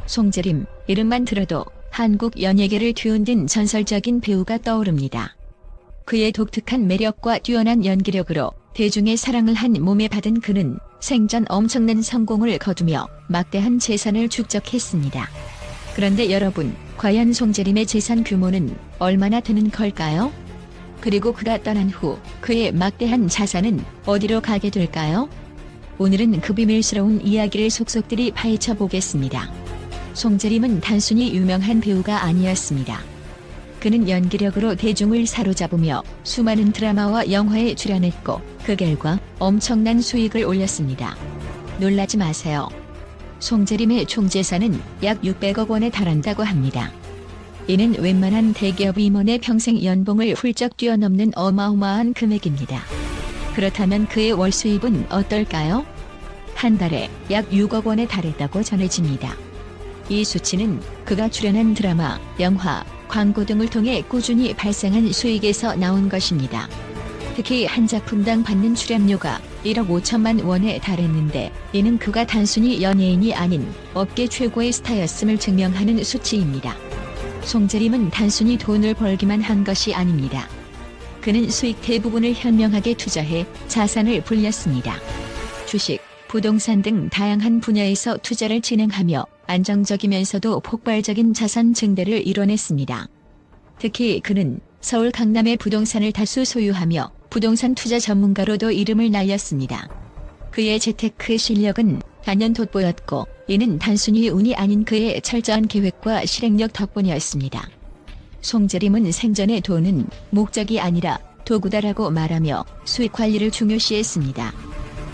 송재림, 이름만 들어도 한국 연예계를 뒤흔든 전설적인 배우가 떠오릅니다. 그의 독특한 매력과 뛰어난 연기력으로 대중의 사랑을 한 몸에 받은 그는 생전 엄청난 성공을 거두며 막대한 재산을 축적했습니다. 그런데 여러분, 과연 송재림의 재산 규모는 얼마나 되는 걸까요? 그리고 그가 떠난 후 그의 막대한 자산은 어디로 가게 될까요? 오늘은 그 비밀스러운 이야기를 속속들이 파헤쳐 보겠습니다. 송재림은 단순히 유명한 배우가 아니었습니다. 그는 연기력으로 대중을 사로잡으며 수많은 드라마와 영화에 출연했고 그 결과 엄청난 수익을 올렸습니다. 놀라지 마세요. 송재림의 총 재산은 약 600억 원에 달한다고 합니다. 이는 웬만한 대기업 임원의 평생 연봉을 훌쩍 뛰어넘는 어마어마한 금액입니다. 그렇다면 그의 월 수입은 어떨까요? 한 달에 약 6억 원에 달했다고 전해집니다. 이 수치는 그가 출연한 드라마, 영화, 광고 등을 통해 꾸준히 발생한 수익에서 나온 것입니다. 특히 한 작품당 받는 출연료가 1억 5천만 원에 달했는데 이는 그가 단순히 연예인이 아닌 업계 최고의 스타였음을 증명하는 수치입니다. 송재림은 단순히 돈을 벌기만 한 것이 아닙니다. 그는 수익 대부분을 현명하게 투자해 자산을 불렸습니다. 주식, 부동산 등 다양한 분야에서 투자를 진행하며 안정적이면서도 폭발적인 자산 증대를 이뤄냈습니다. 특히 그는 서울 강남의 부동산을 다수 소유하며 부동산 투자 전문가로도 이름을 날렸습니다. 그의 재테크 실력은 단연 돋보였고 이는 단순히 운이 아닌 그의 철저한 계획과 실행력 덕분이었습니다. 송재림은 생전에 돈은 목적이 아니라 도구다라고 말하며 수익 관리를 중요시했습니다.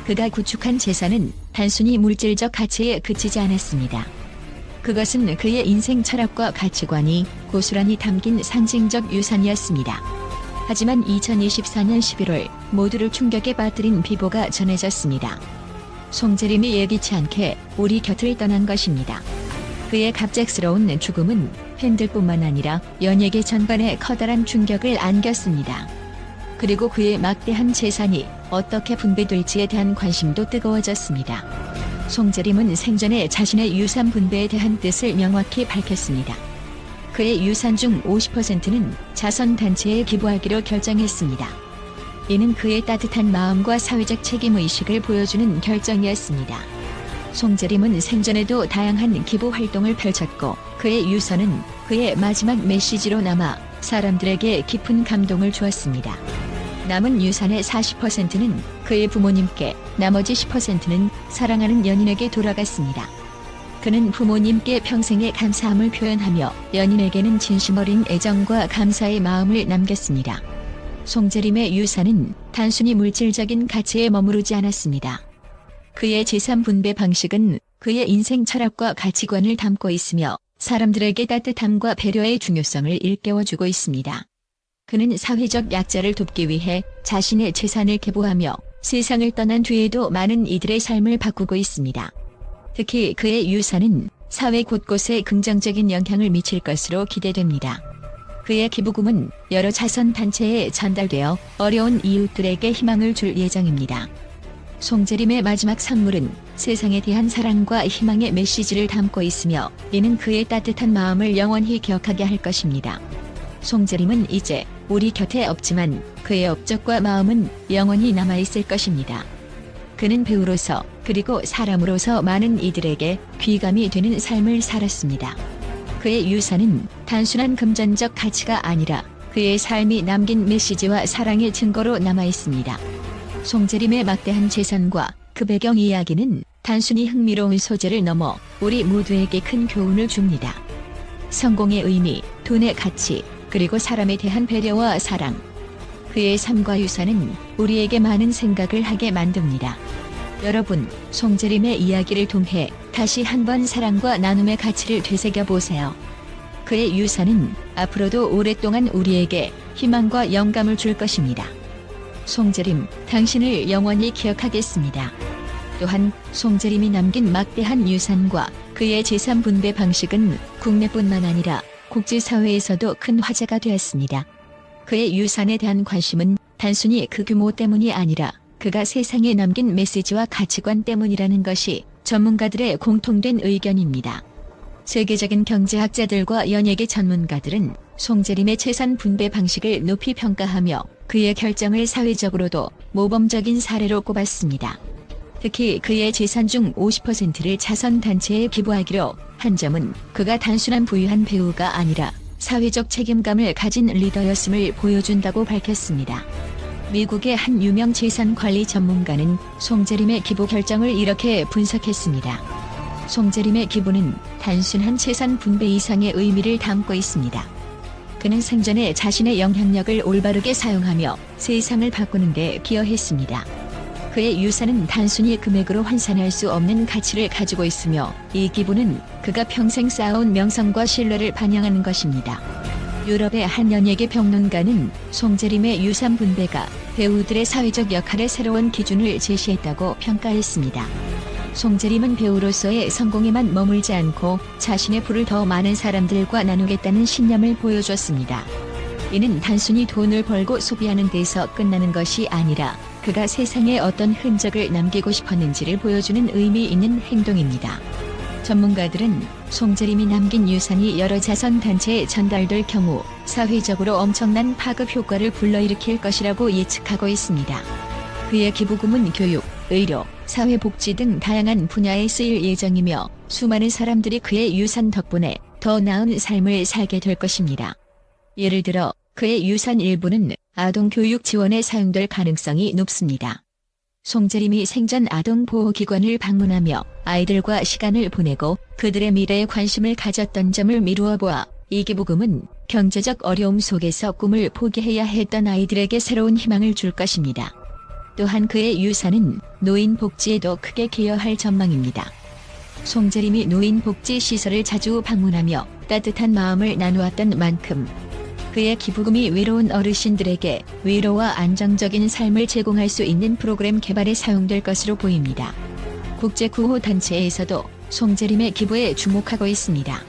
그가 구축한 재산은 단순히 물질적 가치에 그치지 않았습니다. 그것은 그의 인생 철학과 가치관이 고스란히 담긴 상징적 유산이었습니다. 하지만 2024년 11월 모두를 충격에 빠뜨린 비보가 전해졌습니다. 송재림이 예기치 않게 우리 곁을 떠난 것입니다. 그의 갑작스러운 죽음은 팬들뿐만 아니라 연예계 전반에 커다란 충격을 안겼습니다. 그리고 그의 막대한 재산이 어떻게 분배될지에 대한 관심도 뜨거워졌습니다. 송재림은 생전에 자신의 유산 분배에 대한 뜻을 명확히 밝혔습니다. 그의 유산 중 50%는 자선단체에 기부하기로 결정했습니다. 이는 그의 따뜻한 마음과 사회적 책임의식을 보여주는 결정이었습니다. 송재림은 생전에도 다양한 기부 활동을 펼쳤고 그의 유서는 그의 마지막 메시지로 남아 사람들에게 깊은 감동을 주었습니다. 남은 유산의 40%는 그의 부모님께, 나머지 10%는 사랑하는 연인에게 돌아갔습니다. 그는 부모님께 평생의 감사함을 표현하며 연인에게는 진심 어린 애정과 감사의 마음을 남겼습니다. 송재림의 유산은 단순히 물질적인 가치에 머무르지 않았습니다. 그의 재산 분배 방식은 그의 인생 철학과 가치관을 담고 있으며 사람들에게 따뜻함과 배려의 중요성을 일깨워주고 있습니다. 그는 사회적 약자를 돕기 위해 자신의 재산을 계부하며 세상을 떠난 뒤에도 많은 이들의 삶을 바꾸고 있습니다. 특히 그의 유산은 사회 곳곳에 긍정적인 영향을 미칠 것으로 기대됩니다. 그의 기부금은 여러 자선단체에 전달되어 어려운 이웃들에게 희망을 줄 예정입니다. 송재림의 마지막 선물은 세상에 대한 사랑과 희망의 메시지를 담고 있으며 이는 그의 따뜻한 마음을 영원히 기억하게 할 것입니다. 송재림은 이제 우리 곁에 없지만 그의 업적과 마음은 영원히 남아있을 것입니다. 그는 배우로서 그리고 사람으로서 많은 이들에게 귀감이 되는 삶을 살았습니다. 그의 유산은 단순한 금전적 가치가 아니라 그의 삶이 남긴 메시지와 사랑의 증거로 남아있습니다. 송재림의 막대한 재산과 그 배경 이야기는 단순히 흥미로운 소재를 넘어 우리 모두에게 큰 교훈을 줍니다. 성공의 의미, 돈의 가치, 그리고 사람에 대한 배려와 사랑. 그의 삶과 유산은 우리에게 많은 생각을 하게 만듭니다. 여러분, 송재림의 이야기를 통해 다시 한번 사랑과 나눔의 가치를 되새겨보세요. 그의 유산은 앞으로도 오랫동안 우리에게 희망과 영감을 줄 것입니다. 송재림, 당신을 영원히 기억하겠습니다. 또한 송재림이 남긴 막대한 유산과 그의 재산 분배 방식은 국내뿐만 아니라 국제사회에서도 큰 화제가 되었습니다. 그의 유산에 대한 관심은 단순히 그 규모 때문이 아니라 그가 세상에 남긴 메시지와 가치관 때문이라는 것이 전문가들의 공통된 의견입니다. 세계적인 경제학자들과 연예계 전문가들은 송재림의 재산 분배 방식을 높이 평가하며 그의 결정을 사회적으로도 모범적인 사례로 꼽았습니다. 특히 그의 재산 중 50%를 자선단체에 기부하기로 한 점은 그가 단순한 부유한 배우가 아니라 사회적 책임감을 가진 리더였음을 보여준다고 밝혔습니다. 미국의 한 유명 재산관리 전문가는 송재림의 기부 결정을 이렇게 분석했습니다. 송재림의 기부는 단순한 재산 분배 이상의 의미를 담고 있습니다. 그는 생전에 자신의 영향력을 올바르게 사용하며 세상을 바꾸는 데 기여했습니다. 그의 유산은 단순히 금액으로 환산할 수 없는 가치를 가지고 있으며 이 기부는 그가 평생 쌓아온 명성과 신뢰를 반영하는 것입니다. 유럽의 한 연예계 평론가는 송재림의 유산 분배가 배우들의 사회적 역할의 새로운 기준을 제시했다고 평가했습니다. 송재림은 배우로서의 성공에만 머물지 않고 자신의 부를 더 많은 사람들과 나누겠다는 신념을 보여줬습니다. 이는 단순히 돈을 벌고 소비하는 데서 끝나는 것이 아니라 그가 세상에 어떤 흔적을 남기고 싶었는지를 보여주는 의미 있는 행동입니다. 전문가들은 송재림이 남긴 유산이 여러 자선단체에 전달될 경우 사회적으로 엄청난 파급 효과를 불러일으킬 것이라고 예측하고 있습니다. 그의 기부금은 교육, 의료, 사회복지 등 다양한 분야에 쓰일 예정이며 수많은 사람들이 그의 유산 덕분에 더 나은 삶을 살게 될 것입니다. 예를 들어 그의 유산 일부는 아동교육 지원에 사용될 가능성이 높습니다. 송재림이 생전 아동보호기관을 방문하며 아이들과 시간을 보내고 그들의 미래에 관심을 가졌던 점을 미루어 보아 이 기부금은 경제적 어려움 속에서 꿈을 포기해야 했던 아이들에게 새로운 희망을 줄 것입니다. 또한 그의 유산은 노인 복지에도 크게 기여할 전망입니다. 송재림이 노인 복지 시설을 자주 방문하며 따뜻한 마음을 나누었던 만큼 그의 기부금이 외로운 어르신들에게 위로와 안정적인 삶을 제공할 수 있는 프로그램 개발에 사용될 것으로 보입니다. 국제구호단체에서도 송재림의 기부에 주목하고 있습니다.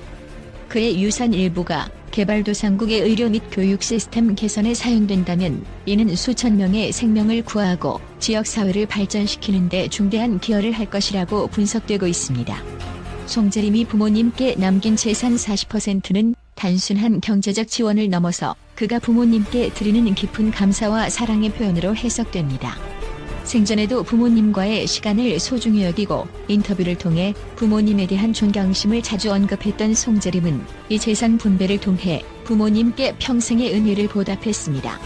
그의 유산 일부가 개발도상국의 의료 및 교육 시스템 개선에 사용된다면 이는 수천 명의 생명을 구하고 지역사회를 발전시키는 데 중대한 기여를 할 것이라고 분석되고 있습니다. 송재림이 부모님께 남긴 재산 40%는 단순한 경제적 지원을 넘어서 그가 부모님께 드리는 깊은 감사와 사랑의 표현으로 해석됩니다. 생전에도 부모님과의 시간을 소중히 여기고 인터뷰를 통해 부모님에 대한 존경심을 자주 언급했던 송재림은 이 재산 분배를 통해 부모님께 평생의 은혜를 보답했습니다.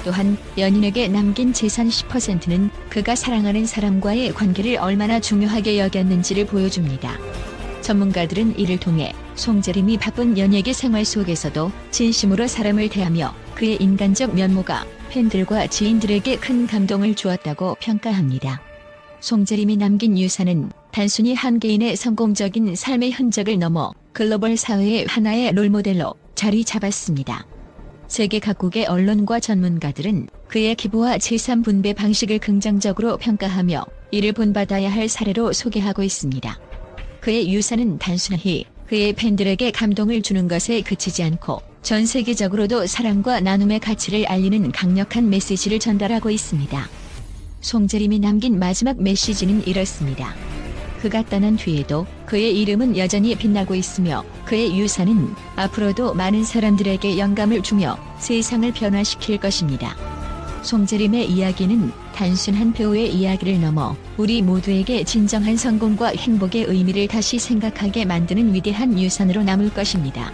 또한 연인에게 남긴 재산 10%는 그가 사랑하는 사람과의 관계를 얼마나 중요하게 여겼는지를 보여줍니다. 전문가들은 이를 통해 송재림이 바쁜 연예계 생활 속에서도 진심으로 사람을 대하며 그의 인간적 면모가 팬들과 지인들에게 큰 감동을 주었다고 평가합니다. 송재림이 남긴 유산은 단순히 한 개인의 성공적인 삶의 흔적을 넘어 글로벌 사회의 하나의 롤모델로 자리 잡았습니다. 세계 각국의 언론과 전문가들은 그의 기부와 재산 분배 방식을 긍정적으로 평가하며 이를 본받아야 할 사례로 소개하고 있습니다. 그의 유산은 단순히 그의 팬들에게 감동을 주는 것에 그치지 않고 전 세계적으로도 사랑과 나눔의 가치를 알리는 강력한 메시지를 전달하고 있습니다. 송재림이 남긴 마지막 메시지는 이렇습니다. 그가 떠난 뒤에도 그의 이름은 여전히 빛나고 있으며 그의 유산은 앞으로도 많은 사람들에게 영감을 주며 세상을 변화시킬 것입니다. 송재림의 이야기는 단순한 배우의 이야기를 넘어 우리 모두에게 진정한 성공과 행복의 의미를 다시 생각하게 만드는 위대한 유산으로 남을 것입니다.